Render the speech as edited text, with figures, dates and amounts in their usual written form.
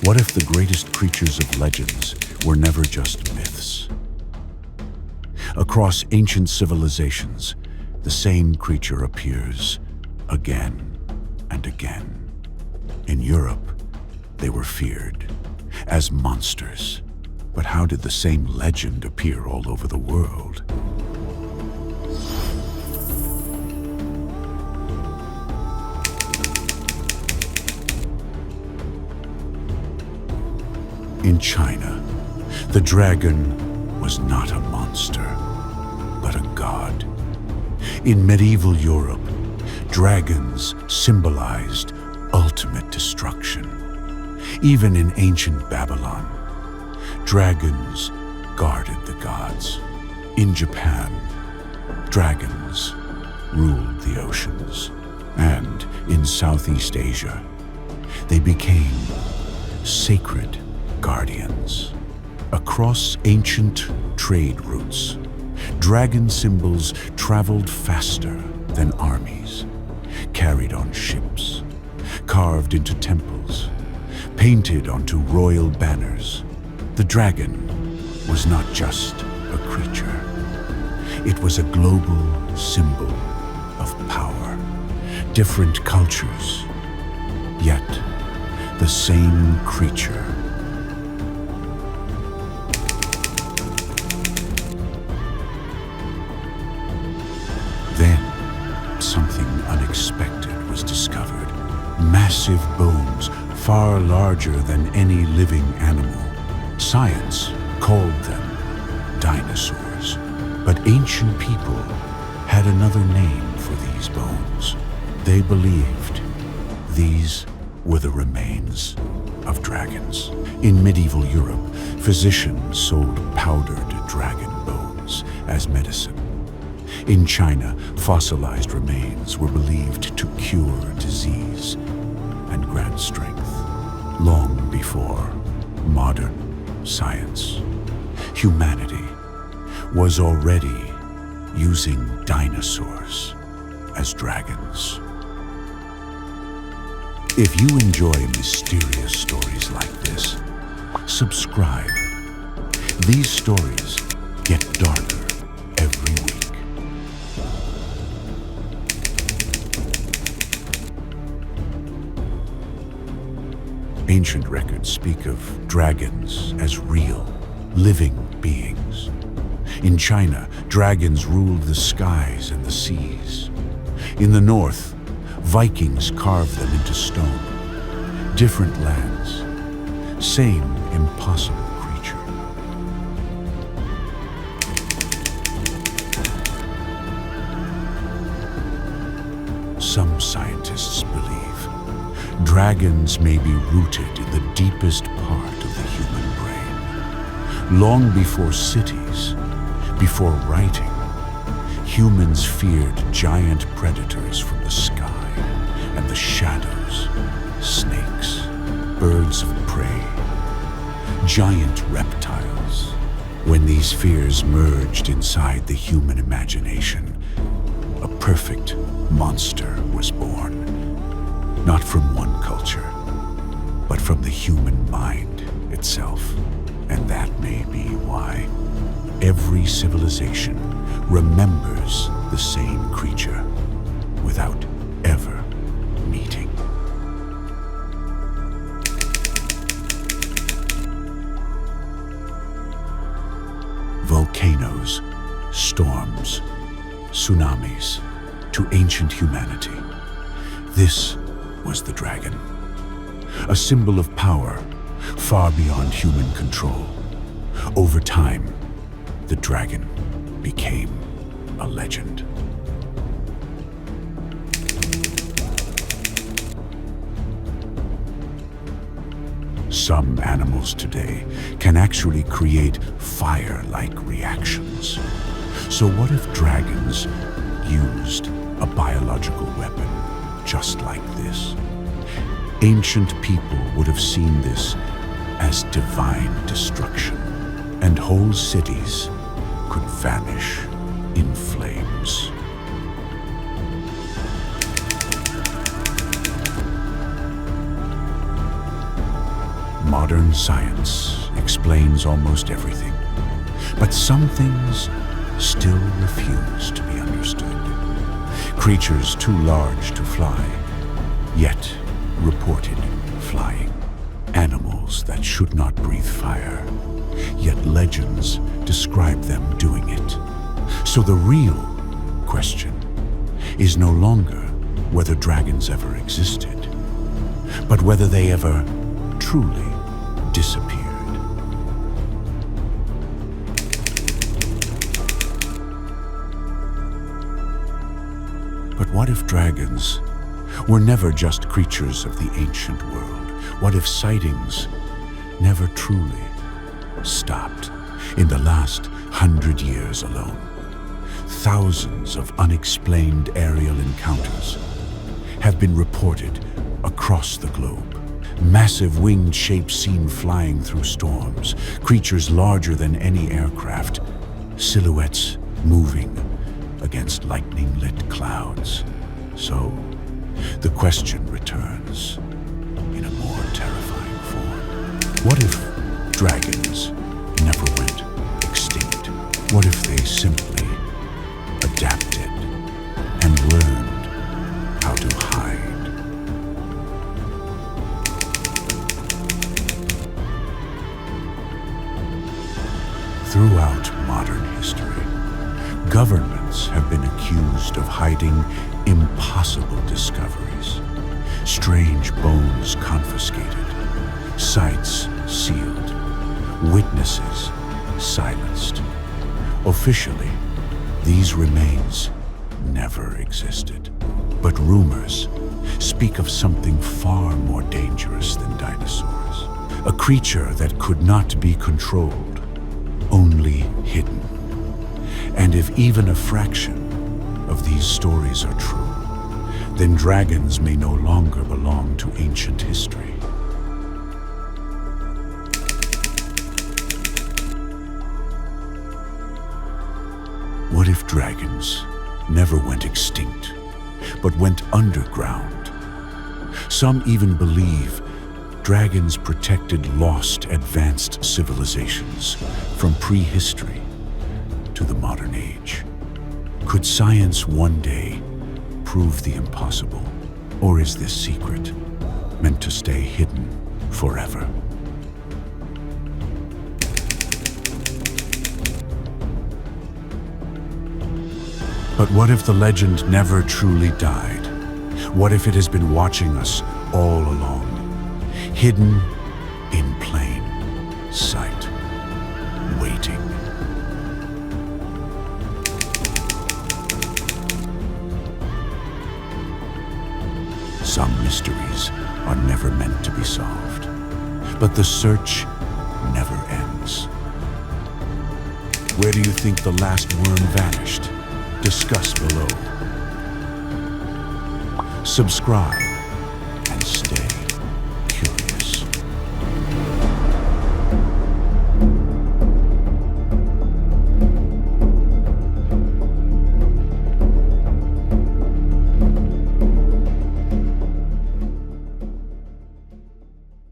What if the greatest creatures of legends were never just myths? Across ancient civilizations, the same creature appears again and again. In Europe, they were feared as monsters. But how did the same legend appear all over the world? In China, the dragon was not a monster, but a god. In medieval Europe, dragons symbolized ultimate destruction. Even in ancient Babylon, dragons guarded the gods. In Japan, dragons ruled the oceans. And in Southeast Asia, they became sacred guardians. Across ancient trade routes, dragon symbols traveled faster than armies, carried on ships, carved into temples, painted onto royal banners. The dragon was not just a creature. It was a global symbol of power. Different cultures, yet the same creature. Then, something unexpected was discovered. Massive bones, far larger than any living animal. Science called them dinosaurs, but ancient people had another name for these bones. They believed these were the remains of dragons. In medieval Europe, physicians sold powdered dragon bones as medicine. In China, fossilized remains were believed to cure disease and grant strength. Long before modern science, humanity was already using dinosaurs as dragons. If you enjoy mysterious stories like this, subscribe. These stories get darker every week. Ancient records speak of dragons as real, living beings. In China, dragons ruled the skies and the seas. In the north, Vikings carved them into stone. Different lands, same impossible creature. Some scientists believe dragons may be rooted in the deepest part of the human brain. Long before cities, before writing, humans feared giant predators from the sky and the shadows, snakes, birds of prey, giant reptiles. When these fears merged inside the human imagination, a perfect monster was born. Not from one culture, but from the human mind itself. And that may be why every civilization remembers the same creature without ever meeting. Volcanoes, storms, tsunamis, to ancient humanity, this was the dragon. A symbol of power far beyond human control. Over time, the dragon became a legend. Some animals today can actually create fire-like reactions. So what if dragons used a biological weapon just like this? Ancient people would have seen this as divine destruction, and whole cities could vanish in flames. Modern science explains almost everything, but some things still refuse to be understood. Creatures too large to fly, yet reported flying. Animals that should not breathe fire, yet legends describe them doing it. So the real question is no longer whether dragons ever existed, but whether they ever truly disappeared. But what if dragons were never just creatures of the ancient world? What if sightings never truly stopped? In the last 100 years alone, thousands of unexplained aerial encounters have been reported across the globe. Massive winged shapes seen flying through storms, creatures larger than any aircraft, silhouettes moving against lightning-lit clouds. So, the question returns in a more terrifying form. What if dragons never went extinct? What if they simply adapted and learned how to hide? Throughout modern history, governments have been accused of hiding impossible discoveries. Strange bones confiscated, sites sealed, witnesses silenced. Officially, these remains never existed. But rumors speak of something far more dangerous than dinosaurs. A creature that could not be controlled, only hidden. And if even a fraction of these stories are true, then dragons may no longer belong to ancient history. What if dragons never went extinct, but went underground? Some even believe dragons protected lost advanced civilizations from prehistory to the modern age. Could science one day prove the impossible? Or is this secret meant to stay hidden forever? But what if the legend never truly died? What if it has been watching us all along, hidden in plain sight, waiting? Some mysteries are never meant to be solved, but the search never ends. Where do you think the last worm vanished? Discuss below. Subscribe